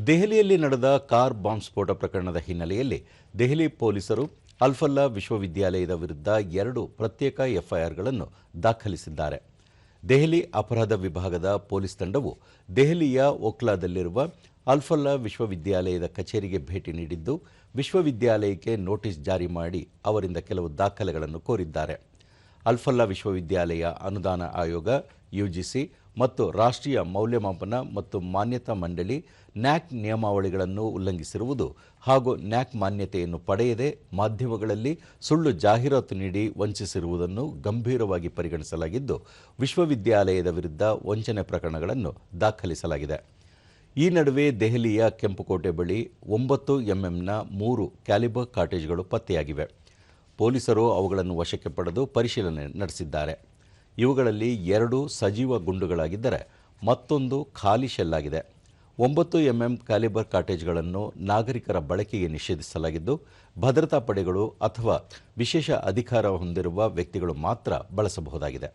ದೆಹಲಿಯಲ್ಲಿ ನಡೆದ car bomb ಸ್ಫೋಟ ಪ್ರಕರಣದ ಹಿನ್ನೆಲೆಯಲ್ಲಿ ದೆಹಲಿ ಪೊಲೀಸರು ಅಲ್ಫಲ್ಲಾ ವಿಶ್ವವಿದ್ಯಾಲಯದ ವಿರುದ್ಧ 2 ಪ್ರತ್ಯೇಕ ಎಫ್ಐಆರ್ಗಳನ್ನು ದಾಖಲಿಸಿದ್ದಾರೆ. ದೆಹಲಿ ಅಪರಾಧ ವಿಭಾಗದ ಪೊಲೀಸ್ ತಂಡವು ದೆಹಲಿಯ ಓಕ್ಲಾದಲ್ಲಿರುವ ಅಲ್ಫಲ್ಲಾ ವಿಶ್ವವಿದ್ಯಾಲಯದ ಕಚೇರಿಗೆ ಭೇಟಿ ನೀಡಿದ್ದು, ವಿಶ್ವವಿದ್ಯಾಲಯಕ್ಕೆ ನೋಟಿಸ್ ಜಾರಿ ಮಾಡಿ ಅವರಿಂದ ಕೆಲವು ದಾಖಲೆಗಳನ್ನು ಕೋರಿದ್ದಾರೆ. ಅಲ್ಫಲ್ಲಾ ವಿಶ್ವವಿದ್ಯಾಲಯ ಅನುದಾನ ಆಯೋಗ ಯುಜಿಸಿ ಮತ್ತು ರಾಷ್ಟ್ರೀಯ ಮೌಲ್ಯಮಾಪನ ಮತ್ತು ಮಾನ್ಯತಾ ಮಂಡಳಿ ನ್ಯಾಕ್ ನಿಯಮಾವಳಿಗಳನ್ನು ಉಲ್ಲಂಘಿಸಿರುವುದು ಹಾಗೂ ನ್ಯಾಕ್ ಮಾನ್ಯತೆಯನ್ನು ಪಡೆಯದೆ ಮಾಧ್ಯಮಗಳಲ್ಲಿ ಸುಳ್ಳು ಜಾಹೀರಾತು ನೀಡಿ ವಂಚಿಸಿರುವುದನ್ನು ಗಂಭೀರವಾಗಿ ಪರಿಗಣಿಸಲಾಗಿದ್ದು, ವಿಶ್ವವಿದ್ಯಾಲಯದ ವಿರುದ್ಧ ವಂಚನೆ ಪ್ರಕರಣಗಳನ್ನು ದಾಖಲಿಸಲಾಗಿದೆ. ಈ ನಡುವೆ ದೆಹಲಿಯ ಕೆಂಪುಕೋಟೆ ಬಳಿ 9 ಎಂಎಂನ 3 ಕ್ಯಾಲಿಬರ್ ಕಾಟೇಜ್ಗಳು ಪತ್ತೆಯಾಗಿವೆ. ಪೊಲೀಸರು ಅವುಗಳನ್ನು ವಶಕ್ಕೆ ಪಡೆದು ಪರಿಶೀಲನೆ ನಡೆಸಿದ್ದಾರೆ. ಇವುಗಳಲ್ಲಿ 2 ಸಜೀವ ಗುಂಡುಗಳಾಗಿದ್ದರೆ ಮತ್ತೊಂದು ಖಾಲಿ ಶೆಲ್ ಆಗಿದೆ. 9 ಎಂಎಂ ಕ್ಯಾಲಿಬರ್ ಕಾಟೇಜ್ಗಳನ್ನು ನಾಗರಿಕರ ಬಳಕೆಗೆ ನಿಷೇಧಿಸಲಾಗಿದ್ದು, ಭದ್ರತಾ ಪಡೆಗಳು ಅಥವಾ ವಿಶೇಷ ಅಧಿಕಾರ ಹೊಂದಿರುವ ವ್ಯಕ್ತಿಗಳು ಮಾತ್ರ ಬಳಸಬಹುದಾಗಿದೆ.